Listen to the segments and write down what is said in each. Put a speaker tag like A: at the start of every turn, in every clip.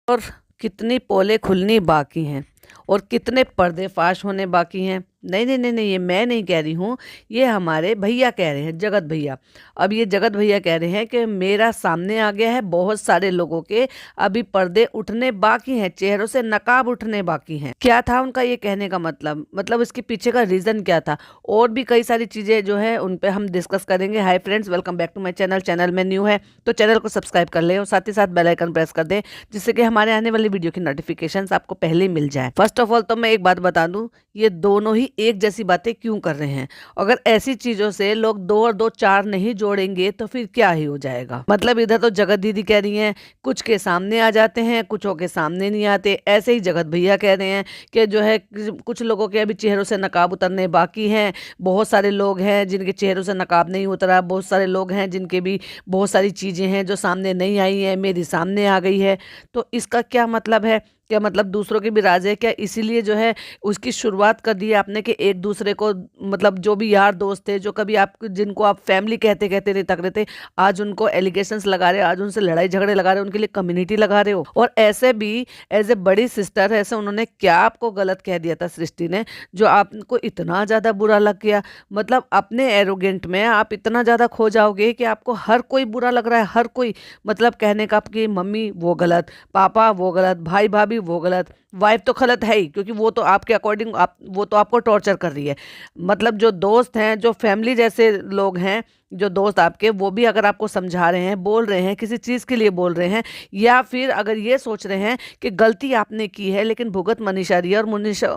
A: और कितनी पोले खुलनी बाकी हैं और कितने पर्दे फाश होने बाकी हैं। नहीं नहीं नहीं नहीं, ये मैं नहीं कह रही हूँ, ये हमारे भैया कह रहे हैं, जगत भैया। अब ये जगत भैया कह रहे हैं कि मेरा सामने आ गया है बहुत सारे लोगों के अभी पर्दे उठने बाकी हैं, चेहरों से नकाब उठने बाकी हैं। क्या था उनका ये कहने का मतलब इसके पीछे का रीजन क्या था, और भी कई सारी चीजें जो है उन पे हम डिस्कस करेंगे। Hi friends, welcome back to my channel. Channel में न्यू है तो चैनल को सब्सक्राइब कर ले और साथ ही साथ बेल आइकन प्रेस कर दें, जिससे कि हमारे आने वाली वीडियो की नोटिफिकेशन आपको पहले मिल जाए। फर्स्ट ऑफ ऑल तो मैं एक बात बता दूं, ये दोनों ही एक जैसी बातें क्यों कर रहे हैं। अगर ऐसी चीजों से लोग 2 और 2 4 नहीं जोड़ेंगे तो फिर क्या ही हो जाएगा। मतलब इधर तो जगत दीदी कह रही हैं कुछ के सामने आ जाते हैं, कुछों के सामने नहीं आते। ऐसे ही जगत भैया कह रहे हैं कि जो है कुछ लोगों के अभी चेहरों से नकाब उतरने बाकी हैं, बहुत सारे लोग हैं जिनके चेहरों से नकाब नहीं उतरा, बहुत सारे लोग हैं जिनके भी बहुत सारी चीजें हैं जो सामने नहीं आई हैं, मेरी सामने आ गई है। तो इसका क्या मतलब है, क्या मतलब दूसरों के भी राज है क्या? इसीलिए जो है उसकी शुरुआत कर दी है आपने कि एक दूसरे को, मतलब जो भी यार दोस्त थे, जो कभी आप जिनको आप फैमिली कहते कहते नहीं तक रहे थे, आज उनको एलिगेशंस लगा रहे हो, आज उनसे लड़ाई झगड़े लगा रहे हो, उनके लिए कम्युनिटी लगा रहे हो। और ऐसे भी एज ए बड़ी सिस्टर ऐसे उन्होंने क्या आपको गलत कह दिया था सृष्टि ने, जो आपको इतना ज़्यादा बुरा लग गया। मतलब अपने एरोगेंट में आप इतना ज़्यादा खो जाओगे कि आपको हर कोई बुरा लग रहा है, हर कोई। मतलब कहने का आपकी मम्मी वो गलत, पापा वो गलत, भाई भाभी वो गलत, वाइफ तो गलत है ही, क्योंकि वो तो आपके अकॉर्डिंग वो तो आपको टॉर्चर कर रही है। मतलब जो दोस्त हैं, जो फैमिली जैसे लोग हैं, जो दोस्त आपके, वो भी अगर आपको समझा रहे हैं, बोल रहे हैं, किसी चीज़ के लिए बोल रहे हैं, या फिर अगर ये सोच रहे हैं कि गलती आपने की है लेकिन भुगत मनीषा रही है और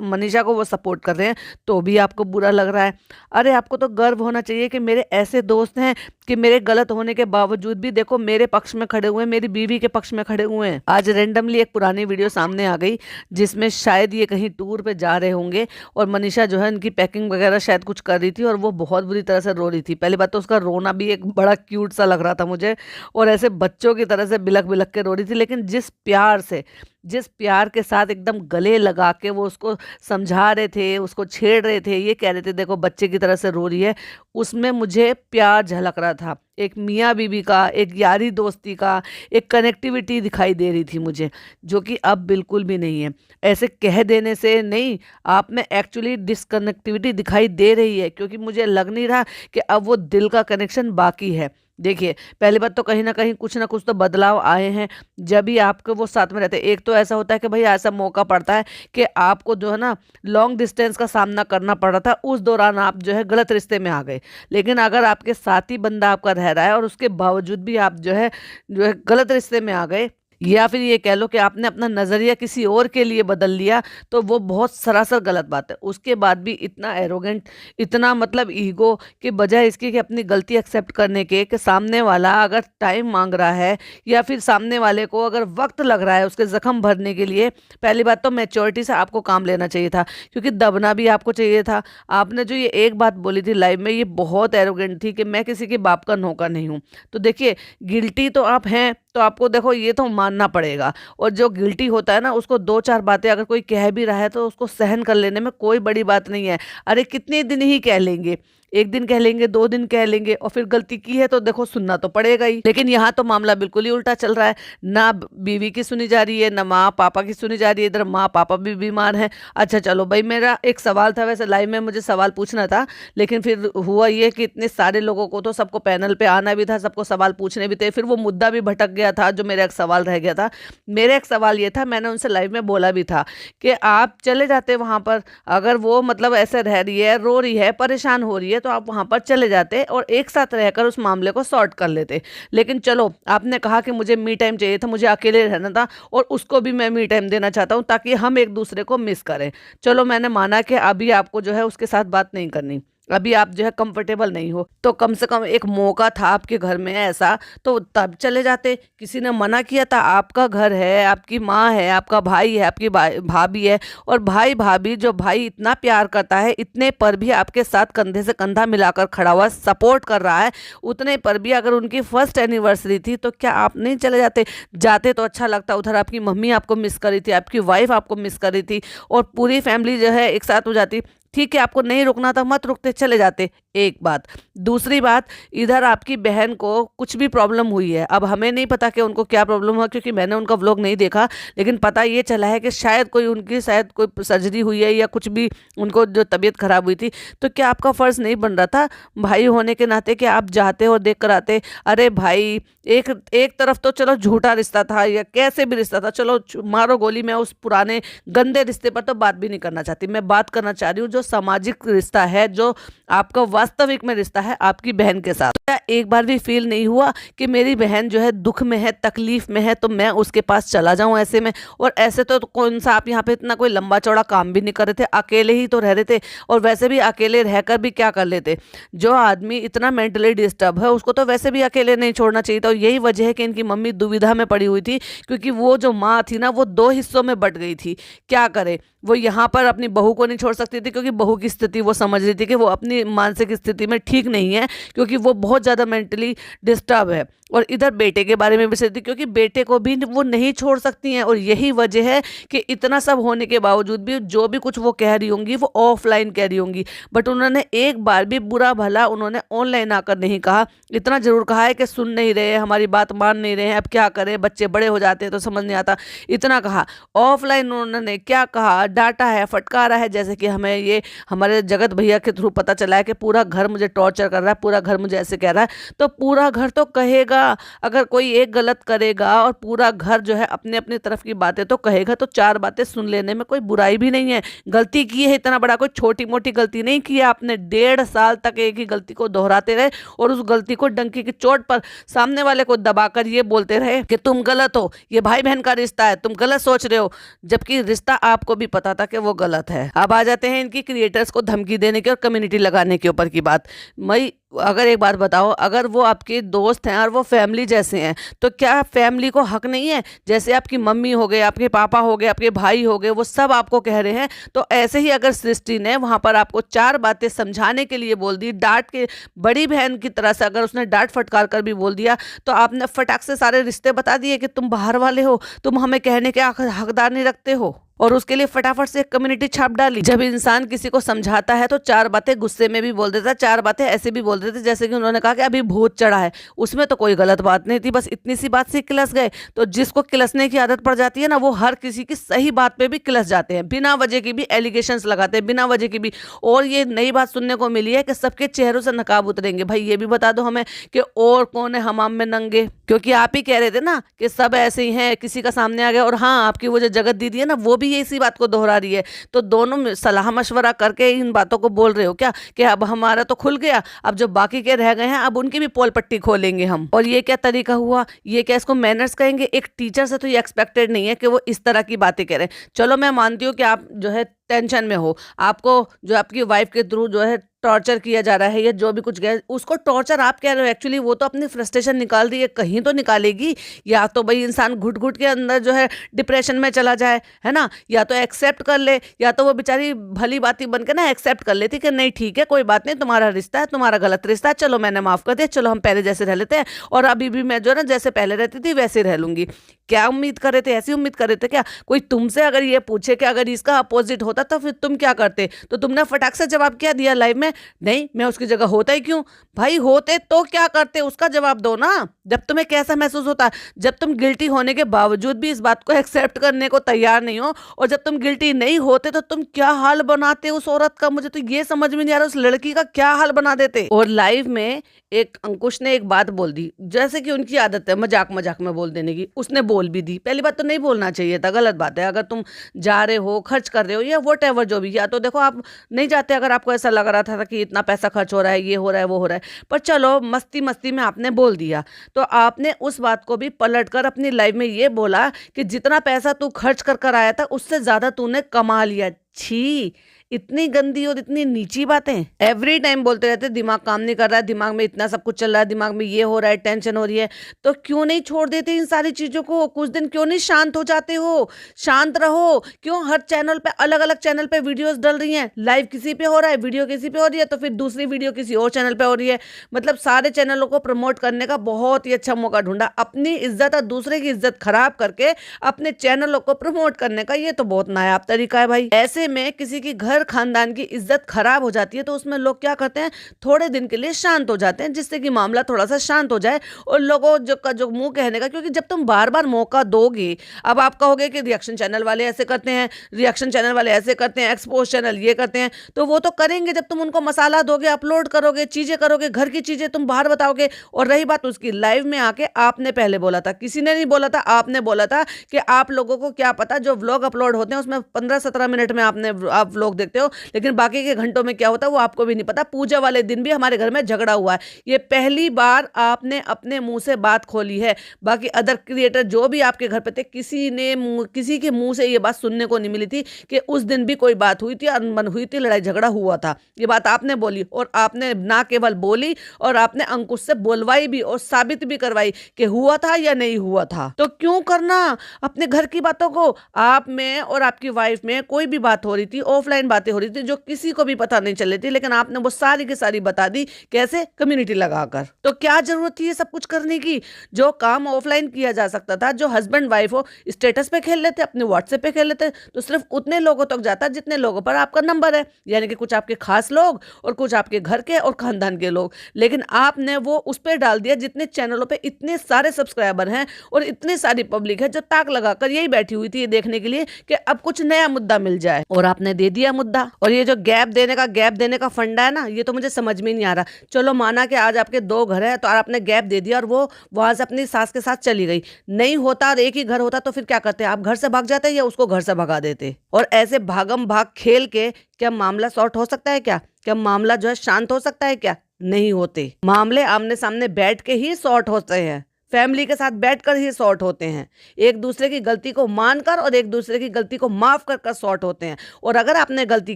A: मनीषा को वो सपोर्ट कर रहे हैं, तो भी आपको बुरा लग रहा है। अरे आपको तो गर्व होना चाहिए कि मेरे ऐसे दोस्त हैं कि मेरे गलत होने के बावजूद भी देखो मेरे पक्ष में खड़े हुए हैं, मेरी बीवी के पक्ष में खड़े हुए हैं। आज रेंडमली एक पुरानी वीडियो सामने आ गई जिसमें शायद ये कहीं टूर पे जा रहे होंगे और मनीषा जो है इनकी पैकिंग वगैरह शायद कुछ कर रही थी और वो बहुत बुरी तरह से रो रही थी। पहली बात तो उसका रोना भी एक बड़ा क्यूट सा लग रहा था मुझे, और ऐसे बच्चों की तरह से बिलक बिलक के रो रही थी, लेकिन जिस प्यार के साथ एकदम गले लगा के वो उसको समझा रहे थे, उसको छेड़ रहे थे, ये कह रहे थे देखो बच्चे की तरह से रो रही है, उसमें मुझे प्यार झलक रहा था। एक मियाँ बीवी का, एक यारी दोस्ती का, एक कनेक्टिविटी दिखाई दे रही थी मुझे, जो कि अब बिल्कुल भी नहीं है। ऐसे कह देने से नहीं, आप में एक्चुअली डिसकनेक्टिविटी दिखाई दे रही है, क्योंकि मुझे लग नहीं रहा कि अब वो दिल का कनेक्शन बाकी है। देखिए पहली बात तो कहीं ना कुछ तो बदलाव आए हैं जब भी आपको वो साथ में रहते हैं। एक तो ऐसा होता है कि भाई ऐसा मौका पड़ता है कि आपको जो है ना लॉन्ग डिस्टेंस का सामना करना पड़ रहा था, उस दौरान आप जो है गलत रिश्ते में आ गए। लेकिन अगर आपके साथी बंदा आपका रह रहा है और उसके बावजूद भी आप जो है गलत रिश्ते में आ गए, या फिर ये कह लो कि आपने अपना नज़रिया किसी और के लिए बदल लिया, तो वो बहुत सरासर गलत बात है। उसके बाद भी इतना एरोगेंट, इतना मतलब ईगो, के बजाय इसके कि अपनी गलती एक्सेप्ट करने के, कि सामने वाला अगर टाइम मांग रहा है या फिर सामने वाले को अगर वक्त लग रहा है उसके जख्म भरने के लिए, पहली बात तो मैच्योरिटी से आपको काम लेना चाहिए था, क्योंकि दबना भी आपको चाहिए था। आपने जो ये एक बात बोली थी लाइव में, ये बहुत एरोगेंट थी कि मैं किसी के बाप का नौकर नहीं हूँ। तो देखिए गिल्टी तो आप हैं, तो आपको देखो ये तो मानना पड़ेगा। और जो गिल्टी होता है ना, उसको 2 4 बातें अगर कोई कह भी रहा है तो उसको सहन कर लेने में कोई बड़ी बात नहीं है। अरे कितने दिन ही कह लेंगे, एक दिन कह लेंगे, 2 दिन कह लेंगे, और फिर गलती की है तो देखो सुनना तो पड़ेगा ही। लेकिन यहाँ तो मामला बिल्कुल ही उल्टा चल रहा है, ना बीवी की सुनी जा रही है, ना माँ पापा की सुनी जा रही है। इधर माँ पापा भी बीमार हैं। अच्छा चलो भाई, मेरा एक सवाल था, वैसे लाइव में मुझे सवाल पूछना था, लेकिन फिर हुआ ये कि इतने सारे लोगों को तो सबको पैनल पे आना भी था, सबको सवाल पूछने भी थे, फिर वो मुद्दा भी भटक गया था जो मेरा एक सवाल रह गया था। मेरा एक सवाल ये था, मैंने उनसे लाइव में बोला भी था कि आप चले जाते वहाँ पर, अगर वो मतलब ऐसे रह रही है, रो रही है, परेशान हो रही है, तो आप वहाँ पर चले जाते और एक साथ रहकर उस मामले को सॉर्ट कर लेते। लेकिन चलो आपने कहा कि मुझे मी टाइम चाहिए था, मुझे अकेले रहना था, और उसको भी मैं मी टाइम देना चाहता हूँ ताकि हम एक दूसरे को मिस करें। चलो मैंने माना कि अभी आपको जो है उसके साथ बात नहीं करनी, अभी आप जो है कंफर्टेबल नहीं हो, तो कम से कम एक मौका था आपके घर में ऐसा, तो तब चले जाते। किसी ने मना किया था? आपका घर है, आपकी माँ है, आपका भाई है, आपकी भाभी है, और भाई भाभी, जो भाई इतना प्यार करता है, इतने पर भी आपके साथ कंधे से कंधा मिलाकर खड़ा हुआ सपोर्ट कर रहा है, उतने पर भी अगर उनकी फर्स्ट एनिवर्सरी थी तो क्या आप नहीं चले जाते? जाते तो अच्छा लगता। उधर आपकी मम्मी आपको मिस कर रही थी, आपकी वाइफ आपको मिस कर रही थी, और पूरी फैमिली जो है एक साथ हो जाती। ठीक है, आपको नहीं रुकना था मत रुकते, चले जाते। एक बात। दूसरी बात, इधर आपकी बहन को कुछ भी प्रॉब्लम हुई है, अब हमें नहीं पता कि उनको क्या प्रॉब्लम हुआ, क्योंकि मैंने उनका व्लॉग नहीं देखा, लेकिन पता ये चला है कि शायद कोई सर्जरी हुई है या कुछ भी, उनको जो तबीयत खराब हुई थी। तो क्या आपका फर्ज नहीं बन रहा था भाई होने के नाते कि आप जाते और देख कर आते? अरे भाई, एक एक तरफ तो चलो झूठा रिश्ता था या कैसे भी रिश्ता था, चलो मारो गोली, मैं उस पुराने गंदे रिश्ते पर तो बात भी नहीं करना चाहती। मैं बात करना चाह रही हूँ जो सामाजिक रिश्ता है, जो आपका वास्तविक में रिश्ता है आपकी बहन के साथ। क्या एक बार भी फील नहीं हुआ कि मेरी बहन जो है दुख में है, तकलीफ में है, तो मैं उसके पास चला जाऊं ऐसे में? और ऐसे तो कौन सा आप यहाँ पे इतना कोई लंबा चौड़ा काम भी नहीं कर रहे थे, अकेले ही तो रह रहे थे, और वैसे भी अकेले रहकर भी क्या कर लेते? जो आदमी इतना मेंटली डिस्टर्ब है उसको तो वैसे भी अकेले नहीं छोड़ना चाहिए था। और यही वजह है कि इनकी मम्मी दुविधा में पड़ी हुई थी, क्योंकि वो जो माँ थी ना, वो दो हिस्सों में बट गई थी। क्या करे, वो यहाँ पर अपनी बहू को नहीं छोड़ सकती थी, क्योंकि बहू की स्थिति वो समझ रही थी कि वो अपनी मानसिक स्थिति में ठीक नहीं है, क्योंकि वो बहुत ज़्यादा मेंटली डिस्टर्ब है। और इधर बेटे के बारे में भी सोचती, क्योंकि बेटे को भी वो नहीं छोड़ सकती हैं। और यही वजह है कि इतना सब होने के बावजूद भी जो भी कुछ वो कह रही होंगी वो ऑफलाइन कह रही होंगी, बट उन्होंने एक बार भी बुरा भला उन्होंने ऑनलाइन आकर नहीं कहा। इतना जरूर कहा है कि सुन नहीं रहे, हमारी बात मान नहीं रहे हैं, अब क्या करें, बच्चे बड़े हो जाते हैं तो समझ नहीं आता, इतना कहा। ऑफलाइन उन्होंने क्या कहा, डांटा है, फटकारा है। जैसे कि हमें ये हमारे जगत भैया के थ्रू पता चला है कि पूरा घर मुझे टॉर्चर कर रहा है, पूरा घर मुझे ऐसे कह रहा है, तो पूरा घर तो कहेगा। अगर कोई एक गलत करेगा और पूरा घर जो है अपने अपनी तरफ की बातें तो कहेगा, तो चार बातें सुन लेने में कोई बुराई भी नहीं है। गलती की है इतना बड़ा, कोई छोटी मोटी गलती नहीं की है आपने। 1.5 साल तक एक ही गलती को दोहराते रहे और उस गलती को डंकी की चोट पर सामने वाले को दबाकर ये बोलते रहे कि तुम गलत हो, ये भाई बहन का रिश्ता है, तुम गलत सोच रहे हो, जबकि रिश्ता आपको भी पता था कि वो गलत है। अब आ जाते हैं इनकी क्रिएटर्स को धमकी देने की और कम्युनिटी लगाने के ऊपर की बात। मई अगर एक बात बताओ, अगर वो आपके दोस्त हैं और वो फैमिली जैसे हैं, तो क्या फैमिली को हक नहीं है? जैसे आपकी मम्मी हो गए, आपके पापा हो गए, आपके भाई हो गए, वो सब आपको कह रहे हैं, तो ऐसे ही अगर सृष्टि ने वहां पर आपको चार बातें समझाने के लिए बोल दी, डांट के, बड़ी बहन की तरह से अगर उसने डांट फटकार कर भी बोल दिया, तो आपने फटाक से सारे रिश्ते बता दिए कि तुम बाहर वाले हो, तुम हमें कहने के हकदार नहीं रखते हो, और उसके लिए फटाफट से एक कम्युनिटी छाप डाली। जब इंसान किसी को समझाता है तो चार बातें गुस्से में भी बोल देता है, चार बातें ऐसे भी बोल देते, जैसे कि उन्होंने कहा कि अभी भूत चढ़ा है, उसमें तो कोई गलत बात नहीं थी, बस इतनी सी बात से किलस गए। तो जिसको किलसने की आदत पड़ जाती है ना, वो हर किसी की सही बात पे भी किलस जाते हैं, बिना वजह की भी एलिगेशंस लगाते हैं, बिना वजह की भी। और ये नई बात सुनने को मिली है कि सबके चेहरों से नकाब उतरेंगे। भाई ये भी बता दो हमें कि और कौन है हमाम में नंगे, क्योंकि आप ही कह रहे थे ना कि सब ऐसे ही हैं, किसी का सामने आ गया। और हाँ, आपकी वो जो जगत दीदी है ना, वो भी इसी बात को दोहरा रही है। तो दोनों सलाह मशवरा करके इन बातों को बोल रहे हो क्या कि अब हमारा तो खुल गया, अब जो बाकी के रह गए हैं अब उनकी भी पोल पट्टी खोलेंगे हम? और ये क्या तरीका हुआ? ये क्या इसको मैनर्स कहेंगे? एक टीचर से तो ये एक्सपेक्टेड नहीं है कि वो इस तरह की बातें कह रहे हैं। चलो मैं मानती हूँ कि आप जो है टेंशन में हो, आपको जो आपकी वाइफ के थ्रू जो है टॉर्चर किया जा रहा है या जो भी कुछ गया, उसको टॉर्चर आप कह रहे हो, एक्चुअली वो तो अपनी फ्रस्ट्रेशन निकाल रही है, कहीं तो निकालेगी। या तो भाई इंसान घुट घुट के अंदर जो है डिप्रेशन में चला जाए, है ना, या तो एक्सेप्ट कर ले, या तो वो बेचारी भली बाती बन के ना एक्सेप्ट कर लेती कि नहीं ठीक है, कोई बात नहीं, तुम्हारा रिश्ता है, तुम्हारा गलत रिश्ता है, चलो मैंने माफ कर दिया, चलो हम पहले जैसे रह लेते हैं, और अभी भी मैं जो है ना जैसे पहले रहती थी वैसे रह लूंगी। क्या उम्मीद कर रहे थे? ऐसी उम्मीद कर रहे थे क्या? कोई तुमसे अगर ये पूछे कि अगर इसका अपोजिट होता तो फिर तुम क्या करते? तो तुमने फटाक से जवाब क्या दिया लाइव में? नहीं, मैं उसकी जगह होता ही क्यों? भाई होते तो क्या करते, उसका जवाब दो ना। जब तुम्हें कैसा महसूस होता है, जब तुम गिल्टी होने के बावजूद भी इस बात को एक्सेप्ट करने को तैयार नहीं हो, और जब तुम गिल्टी नहीं होते तो तुम क्या हाल बनाते उस औरत का? मुझे तो ये समझ में नहीं आ रहा, उस लड़की का क्या हाल बना देते। और लाइव में एक अंकुश ने एक बात बोल दी, जैसे कि उनकी आदत है मजाक मजाक में बोल देने की, उसने बोल भी दी। पहली बात तो नहीं बोलना चाहिए था, गलत बात है। अगर तुम जा रहे हो, खर्च कर रहे हो या वट एवर जो भी, या तो देखो आप नहीं जाते अगर आपको ऐसा लग रहा था कि इतना पैसा खर्च हो रहा है, ये हो रहा है, वो हो रहा है, पर चलो मस्ती मस्ती में आपने बोल दिया, तो आपने उस बात को भी पलट कर अपनी लाइफ में ये बोला कि जितना पैसा तू खर्च कर कर आया था उससे ज्यादा तूने कमा लिया। छी, इतनी गंदी और इतनी नीची बातें एवरी टाइम बोलते रहते, दिमाग काम नहीं कर रहा है, दिमाग में इतना सब कुछ चल रहा है, दिमाग में ये हो रहा है, टेंशन हो रही है। तो क्यों नहीं छोड़ देते इन सारी चीजों को? कुछ दिन क्यों नहीं शांत हो जाते हो? शांत रहो। क्यों हर चैनल पे अलग अलग चैनल पे वीडियोस डल रही हैं? लाइव किसी पे हो रहा है, वीडियो किसी पे हो रही है, तो फिर दूसरी वीडियो किसी और चैनल पे हो रही है। मतलब सारे चैनलों को प्रमोट करने का बहुत ही अच्छा मौका ढूंढा। अपनी इज्जत और दूसरे की इज्जत खराब करके अपने चैनलों को प्रमोट करने का ये तो बहुत नायाब तरीका है भाई। ऐसे में किसी की घर अगर खानदान की इज्जत खराब हो जाती है तो उसमें लोग क्या करते हैं, थोड़े दिन के लिए शांत हो जाते हैं, जिससे कि मामला थोड़ा सा शांत हो जाए और लोगों जो मुंह कहने का, क्योंकि जब तुम बार बार मौका दोगे, अब आप कहोगे कि रिएक्शन चैनल वाले ऐसे करते हैं, रिएक्शन चैनल वाले ऐसे करते हैं, एक्सपोज चैनल ये करते हैं, तो वो तो करेंगे जब तुम उनको मसाला दोगे, अपलोड करोगे, चीजें करोगे, घर की चीजें तुम बाहर बताओगे। और रही बात उसकी, लाइव में आके आपने पहले बोला था, किसी ने नहीं बोला था, आपने बोला था कि आप लोगों को क्या पता, जो व्लॉग अपलोड होते हैं उसमें 15-17 मिनट में आप व्लॉग देखते हो, लेकिन बाकी के घंटों में क्या होता है वो आपको भी नहीं पता। पूजा वाले दिन भी हमारे घर में झगड़ा हुआ है, ये पहली बार आपने अपने मुंह से बात खोली है। बाकी अदर क्रिएटर जो भी आपके घर पे थे, किसी के मुंह से ये बात सुनने को नहीं मिली थी कि उस दिन भी कोई बात हुई थी, अनबन हुई थी, लड़ाई झगड़ा हुआ था। ये बात आपने बोली, और आपने ना केवल बोली और आपने अंकुश से बोलवाई भी और साबित भी करवाई कि हुआ था या नहीं हुआ था। तो क्यों करना अपने घर की बातों को? आप में और आपकी वाइफ में कोई भी बात हो रही थी, ऑफलाइन बातें हो रही थी जो किसी को भी पता नहीं चल रही थी, लेकिन आपने वो सारी की सारी बता दी। कैसे? कम्युनिटी लगाकर। तो क्या जरूरत थी ये सब कुछ करने की? जो काम ऑफलाइन किया जा सकता था, जो हस्बैंड वाइफ हो स्टेटस पे खेल लेते, अपने व्हाट्सएप पे खेल लेते, तो सिर्फ उतने लोगों तक जाता जितने लोगों पर आपका नंबर है, यानी कि कुछ आपके खास लोग और कुछ आपके घर के और खानदान के लोग। लेकिन आपने वो उस पर डाल दिया जितने चैनलों पे इतने सारे सब्सक्राइबर हैं और इतनी सारी पब्लिक है जो ताक लगाकर यही बैठी हुई थी ये देखने के लिए कि अब कुछ नया मुद्दा मिल जाए, और आपने दे दिया मुद्दा। और ये जो गैप देने का फंडा है ना, ये तो मुझे समझ में नहीं आ रहा। चलो माना कि आज आपके 2 घर है तो आपने गैप दे दिया और वो वहां से अपनी सास के साथ चली गई। नहीं होता और एक ही घर होता तो फिर क्या करते? आप घर से भाग जाते या उसको घर से भगा देते? और ऐसे भागम भाग खेल के क्या मामला सॉर्ट हो सकता है? क्या मामला जो है शांत हो सकता है? क्या नहीं होते। मामले आमने सामने बैठ के ही सॉर्ट होते हैं, फैमिली के साथ बैठकर ही सॉर्ट होते हैं, एक दूसरे की गलती को मानकर और एक दूसरे की गलती को माफ कर कर सॉर्ट होते हैं। और अगर आपने गलती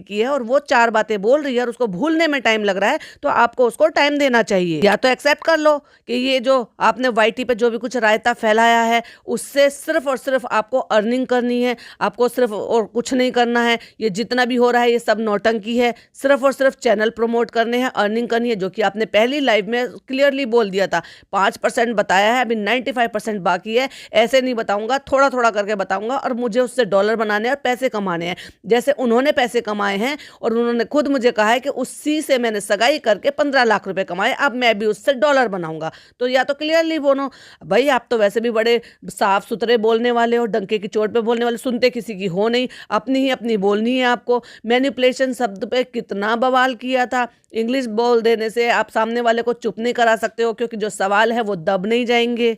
A: की है और वो 4 बातें बोल रही है और उसको भूलने में टाइम लग रहा है, तो आपको उसको टाइम देना चाहिए। या तो एक्सेप्ट कर लो कि ये जो आपने वाईटी पे जो भी कुछ रायता फैलाया है उससे सिर्फ और सिर्फ आपको अर्निंग करनी है, आपको सिर्फ और कुछ नहीं करना है। ये जितना भी हो रहा है ये सब नौटंकी है, सिर्फ और सिर्फ चैनल प्रमोट करने हैं, अर्निंग करनी है, जो कि आपने पहली लाइव में क्लियरली बोल दिया था। 5% बताया है, अभी 95% बाकी है। ऐसे नहीं बताऊंगा, थोड़ा थोड़ा करके बताऊंगा, और मुझे उससे डॉलर बनाने और पैसे कमाने हैं। जैसे उन्होंने पैसे कमाए हैं और उन्होंने खुद मुझे कहा है कि उसी से मैंने सगाई करके 15 लाख रुपए कमाए, अब मैं भी उससे डॉलर बनाऊंगा। तो या तो क्लियरली बोलो भाई, आप तो वैसे भी बड़े साफ सुथरे बोलने वाले हो, डंके की चोट पे बोलने वाले, सुनते किसी की हो नहीं, अपनी ही अपनी बोलनी है आपको। मैनिपुलेशन शब्द पे कितना बवाल किया था। इंग्लिश बोल देने से आप सामने वाले को चुप नहीं करा सकते हो, क्योंकि जो सवाल है वो दब नहीं जाएंगे।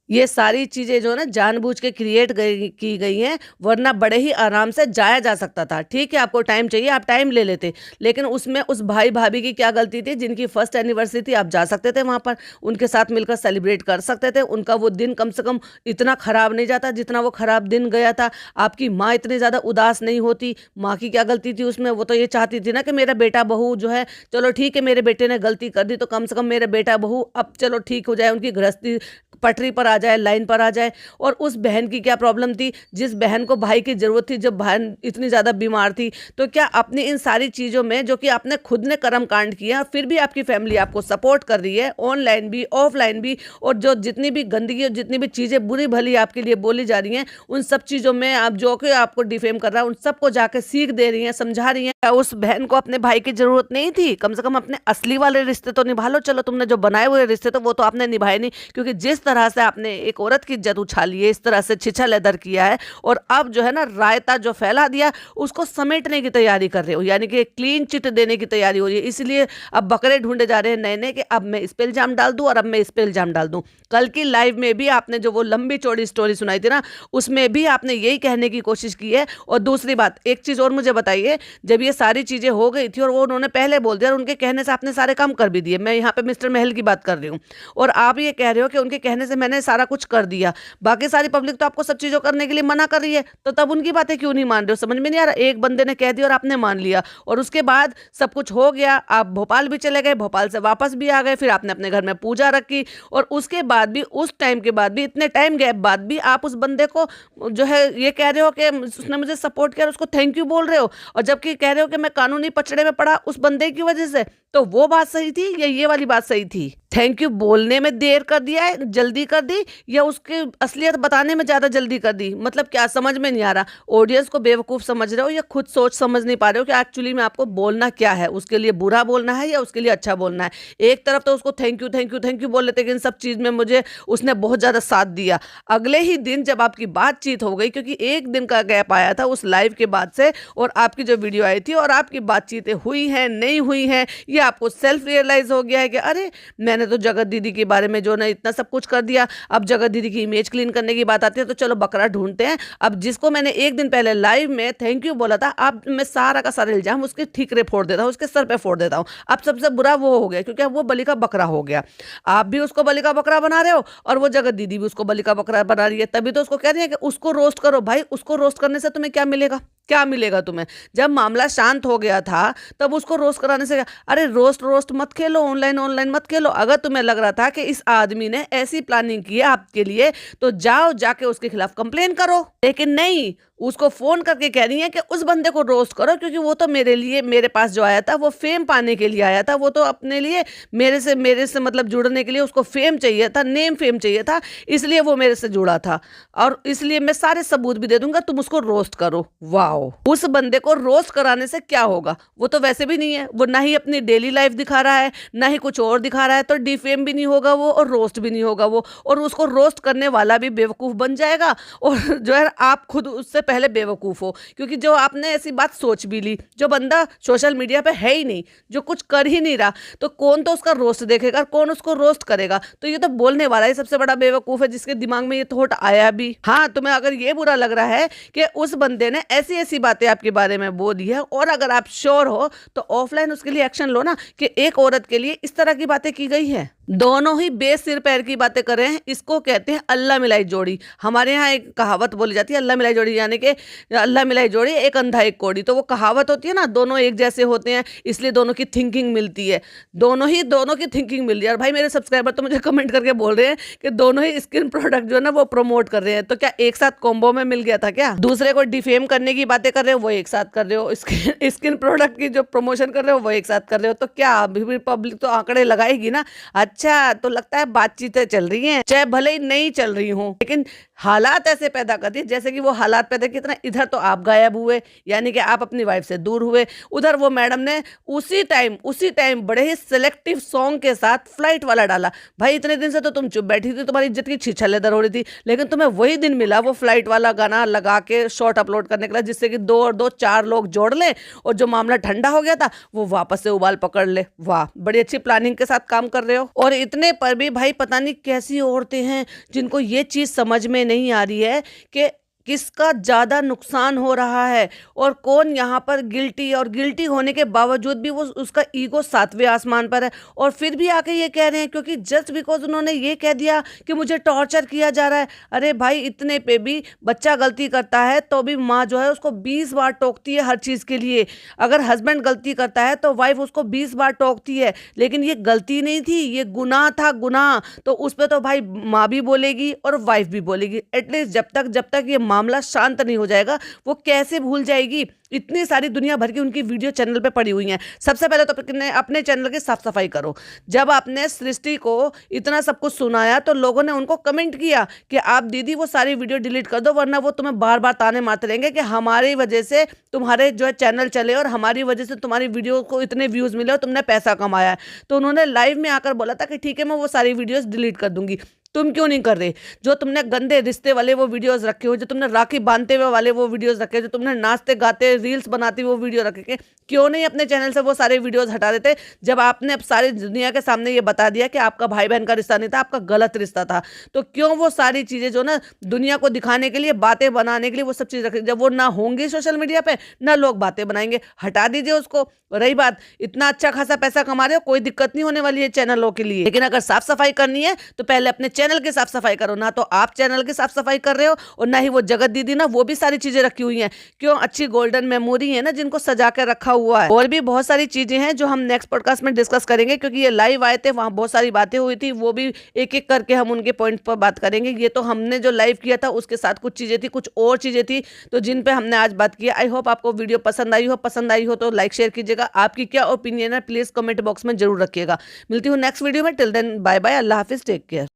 A: ये सारी चीजें जो है ना जानबूझ के क्रिएट की गई हैं, वरना बड़े ही आराम से जाया जा सकता था। ठीक है, आपको टाइम चाहिए, आप टाइम ले लेते, लेकिन उसमें उस भाई भाभी की क्या गलती थी? जिनकी फर्स्ट एनिवर्सरी थी, आप जा सकते थे वहां पर, उनके साथ मिलकर सेलिब्रेट कर सकते थे। उनका वो दिन कम से कम इतना खराब नहीं जाता जितना वो खराब दिन गया था। आपकी माँ इतनी ज्यादा उदास नहीं होती। माँ की क्या गलती थी उसमें? वो तो ये चाहती थी ना कि मेरा बेटा बहू जो है, चलो ठीक है मेरे बेटे ने गलती कर दी तो कम से कम मेरे बेटा बहू अब चलो ठीक हो जाए, उनकी गृहस्थी पटरी पर आ जाए, लाइन पर आ जाए। और उस बहन की क्या प्रॉब्लम थी? जिस बहन को भाई की जरूरत थी, जब बहन इतनी ज्यादा बीमार थी, तो क्या अपनी इन सारी चीजों में जो कि आपने खुद ने कर्म कांड किया, फिर भी आपकी फैमिली आपको सपोर्ट कर रही है, ऑनलाइन भी ऑफलाइन भी, और जो जितनी भी गंदगी और जितनी भी चीजें बुरी भली आपके लिए बोली जा रही हैं, उन सब चीजों में आप जो कि आपको डिफेम कर रहा है, उन सबको जाके सीख दे रही हैं, समझा रही हैं। उस बहन को अपने भाई की जरूरत नहीं थी? कम से कम अपने असली वाले रिश्ते तो निभा लो। चलो तुमने जो बनाए हुए रिश्ते तो वो तो आपने निभाए नहीं, क्योंकि जिस तरह से आपने एक औरत की इज्जत उछाली है, इस तरह से छिछा लेदर किया है, और अब जो है ना रायता जो फैला दिया उसको समेटने की तैयारी कर रहे हो, यानी कि क्लीन चिट देने की तैयारी हो रही है। इसलिए अब बकरे ढूंढे जा रहे हैं नए नए कि अब मैं इस पे इल्जाम डाल दूं और अब मैं इस पे इल्जाम डाल दूं। कल की लाइव में भी आपने जो वो लंबी चौड़ी स्टोरी सुनाई थी ना, उसमें भी आपने यही कहने की कोशिश की है। और दूसरी बात, एक चीज और मुझे बताइए, जब ये सारी चीजें हो गई थी और वो उन्होंने पहले बोल दिया और उनके कहने से आपने सारे काम कर भी दिए, मैं यहाँ पे मिस्टर महल की बात कर रही हूँ, और आप ये कह रहे हो कि उनके कहने से मैंने सारा कुछ कर दिया, बाकी सारी पब्लिक तो आपको सब चीजों करने के लिए मना कर रही है, तो तब उनकी बातें क्यों नहीं मान रहे हो? समझ में नहीं आ रहा। एक बंदे ने कह दिया और आपने मान लिया, और उसके बाद सब कुछ हो गया, आप भोपाल भी चले गए, भोपाल से वापस भी आ गए, फिर आपने अपने घर में पूजा रखी, और उसके बाद भी, उस टाइम के बाद भी, इतने टाइम गैप बाद भी आप उस बंदे को जो है ये कह रहे हो कि उसने मुझे सपोर्ट किया, उसको थैंक यू बोल रहे हो, और जबकि कह रहे हो कि मैं कानूनी पचड़े में पड़ा उस बंदे की वजह से। तो वो बात सही थी या ये वाली बात सही थी? थैंक यू बोलने में देर कर दिया है, जल्दी कर दी, या उसके असलियत बताने में ज़्यादा जल्दी कर दी? मतलब क्या समझ में नहीं आ रहा। ऑडियंस को बेवकूफ़ समझ रहे हो या खुद सोच समझ नहीं पा रहे हो कि एक्चुअली में आपको बोलना क्या है, उसके लिए बुरा बोलना है या उसके लिए अच्छा बोलना है। एक तरफ तो उसको thank you thank you thank you बोल लेते कि इन सब चीज़ में मुझे उसने बहुत ज़्यादा साथ दिया। अगले ही दिन जब आपकी बातचीत हो गई, क्योंकि एक दिन का गैप आया था उस लाइव के बाद से और आपकी जो वीडियो आई थी, और आपकी बातचीतें हुई हैं नहीं हुई हैं, ये आपको सेल्फ रियलाइज़ हो गया है कि अरे मैंने तो जगत दीदी के बारे में जो ना इतना सब कुछ कर दिया। अब जगत दीदी की इमेज क्लीन करने की बात आती है तो चलो बकरा ढूंढते हैं। अब जिसको मैंने एक दिन पहले लाइव में थैंक यू बोला था, अब मैं सारा का सारा इल्जाम उसके ठीकरे फोड़ देता हूँ, उसके सर पे फोड़ देता हूँ। अब सबसे बुरा वो हो गया क्योंकि अब वो बलि का बकरा हो गया। आप भी उसको बलि का बकरा बना रहे हो और वो जगत दीदी भी उसको बलि का बकरा बना रही है। तभी तो उसको कह रही है कि उसको रोस्ट करो। भाई उसको रोस्ट करने से तुम्हें क्या मिलेगा? क्या मिलेगा तुम्हें? जब मामला शांत हो गया था तब उसको रोस्ट कराने से क्या? अरे रोस्ट रोस्ट मत खेलो, ऑनलाइन ऑनलाइन मत खेलो। अगर तुम्हें लग रहा था कि इस आदमी ने ऐसी प्लानिंग की है आपके लिए तो जाओ जाके उसके खिलाफ कंप्लेन करो। लेकिन नहीं, उसको फोन करके कह रही है कि उस बंदे को रोस्ट करो क्योंकि वो तो मेरे लिए, मेरे पास जो आया था वो फेम पाने के लिए आया था। वो तो अपने लिए मेरे से मतलब जुड़ने के लिए उसको फेम चाहिए था, नेम फेम चाहिए था, इसलिए वो मेरे से जुड़ा था। और इसलिए मैं सारे सबूत भी दे दूंगा, तुम उसको रोस्ट करो। वाओ, उस बंदे को रोस्ट कराने से क्या होगा? वो तो वैसे भी नहीं है, वो ना ही अपनी डेली लाइफ दिखा रहा है ना ही कुछ और दिखा रहा है, तो डिफेम भी नहीं होगा वो और रोस्ट भी नहीं होगा वो, और उसको रोस्ट करने वाला भी बेवकूफ बन जाएगा। और जो है आप खुद उससे पहले बेवकूफ हो, क्योंकि जो आपने ऐसी बात सोच भी ली, जो बंदा सोशल मीडिया पे है ही नहीं, जो कुछ कर ही नहीं रहा, तो कौन तो उसका रोस्ट देखेगा, कौन उसको रोस्ट करेगा? तो ये तो बोलने वाला ही सबसे बड़ा बेवकूफ है जिसके दिमाग में ये थॉट आया भी। हाँ, तुम्हें अगर ये बुरा लग रहा है कि उस बंदे ने ऐसी ऐसी बातें आपके बारे में बोली है, और अगर आप श्योर हो तो ऑफलाइन उसके लिए एक्शन लो ना, कि एक औरत के लिए इस तरह की बातें की गई है। दोनों ही बेसिर पैर की बातें कर रहे हैं। इसको कहते हैं अल्लाह मिलाई जोड़ी। हमारे यहाँ एक कहावत बोली जाती है अल्लाह मिलाई जोड़ी, यानी कि अल्लाह मिलाई जोड़ी, एक अंधा एक कोड़ी। तो वो कहावत होती है ना, दोनों एक जैसे होते हैं इसलिए दोनों की थिंकिंग मिलती है। दोनों की थिंकिंग मिल रही है। और भाई मेरे सब्सक्राइबर तो मुझे कमेंट करके बोल रहे हैं कि दोनों ही स्किन प्रोडक्ट जो है ना वो प्रमोट कर रहे हैं। तो क्या एक साथ कॉम्बो में मिल गया था क्या? दूसरे को डिफेम करने की बातें कर रहे हो वो एक साथ कर रहे हो, स्किन प्रोडक्ट की जो प्रमोशन कर रहे हो वो एक साथ कर रहे हो। तो क्या अभी भी पब्लिक तो आंकड़े लगाएगी ना। अच्छा, तो लगता है बातचीतें चल रही हैं, चाहे भले ही नहीं चल रही हों, लेकिन हालात ऐसे पैदा करती है जैसे कि वो हालात पैदा कितना, इधर तो आप गायब हुए, यानी कि आप अपनी वाइफ से दूर हुए, उधर वो मैडम ने उसी टाइम बड़े ही सिलेक्टिव सॉन्ग के साथ फ्लाइट वाला डाला। भाई इतने दिन से तो तुम चुप बैठी थी, तुम्हारी इज्जत की छिछलेदर हो रही थी, लेकिन तुम्हें वही दिन मिला वो फ्लाइट वाला गाना लगा के शॉर्ट अपलोड करने के लिए, जिससे कि 2 और 2 4 लोग जोड़ ले और जो मामला ठंडा हो गया था वो वापस से उबाल पकड़ ले। वाह, बड़ी अच्छी प्लानिंग के साथ काम कर रहे हो। और इतने पर भी भाई पता नहीं कैसी औरतें हैं जिनको ये चीज समझ में नहीं आ रही है कि किसका ज्यादा नुकसान हो रहा है और कौन यहाँ पर गिल्टी, और गिल्टी होने के बावजूद भी वो उसका ईगो 7वें आसमान पर है और फिर भी आके ये कह रहे हैं क्योंकि जस्ट बिकॉज उन्होंने ये कह दिया कि मुझे टॉर्चर किया जा रहा है। अरे भाई इतने पे भी बच्चा गलती करता है तो भी माँ जो है उसको 20 बार टोकती है हर चीज़ के लिए। अगर हस्बैंड गलती करता है तो वाइफ उसको 20 बार टोकती है, लेकिन ये गलती नहीं थी, ये गुनाह था, गुनाह। तो उस पर तो भाई माँ भी बोलेगी और वाइफ भी बोलेगी। एटलीस्ट जब तक ये मामला शांत नहीं हो जाएगा वो कैसे भूल जाएगी? इतनी सारी दुनिया भर की उनकी वीडियो चैनल पे पड़ी हुई हैं। सबसे पहले तो अपने चैनल की साफ सफाई करो। जब आपने सृष्टि को इतना सब कुछ सुनाया तो लोगों ने उनको कमेंट किया कि आप दीदी वो सारी वीडियो डिलीट कर दो, वरना वो तुम्हें बार बार ताने मारते रहेंगे कि हमारी वजह से तुम्हारे जो है चैनल चले और हमारी वजह से तुम्हारी वीडियो को इतने व्यूज मिले और तुमने पैसा कमाया है। तो उन्होंने लाइव में आकर बोला था कि ठीक है मैं वो सारी वीडियोस डिलीट कर दूंगी। तुम क्यों नहीं कर रहे? जो तुमने गंदे रिश्ते वाले वो वीडियोस रखे हो, जो तुमने राखी बांधते हुए वाले वो वीडियोस रखे, जो तुमने नाचते गाते रील्स बनाती वो वीडियो रखे, क्यों नहीं अपने चैनल से वो सारे वीडियोस हटा देते? जब आपने अब सारी दुनिया के सामने ये बता दिया कि आपका भाई बहन का रिश्ता नहीं था, आपका गलत रिश्ता था, तो क्यों वो सारी चीजें जो ना दुनिया को दिखाने के लिए, बातें बनाने के लिए वो सब चीज रखे? जब वो ना होंगी सोशल मीडिया पे ना लोग बातें बनाएंगे, हटा दीजिए उसको। रही बात, इतना अच्छा खासा पैसा कमा रहे हो, कोई दिक्कत नहीं होने वाली है चैनलों के लिए, लेकिन अगर साफ सफाई करनी है तो पहले अपने चैनल की साफ सफाई करो। ना तो आप चैनल की साफ सफाई कर रहे हो और ना ही वो जगत दीदी, ना वो भी सारी चीजें रखी हुई हैं। क्यों, अच्छी गोल्डन मेमोरी है ना जिनको सजा कर रखा हुआ है। और भी बहुत सारी चीजें हैं जो हम नेक्स्ट पॉडकास्ट में डिस्कस करेंगे, क्योंकि ये लाइव आए थे, वहां बहुत सारी बातें हुई थी, वो भी एक एक करके हम उनके पॉइंट पर बात करेंगे। ये तो हमने जो लाइव किया था उसके साथ कुछ चीजें थी, कुछ और चीजें थी तो जिन पे हमने आज बात की। आई होप आपको वीडियो पसंद आई हो तो लाइक शेयर कीजिएगा। आपकी क्या ओपिनियन है प्लीज कमेंट बॉक्स में जरूर रखिएगा। मिलती हूँ नेक्स्ट वीडियो में। टिल देन बाय बाय, अल्लाह हाफिज, टेक केयर।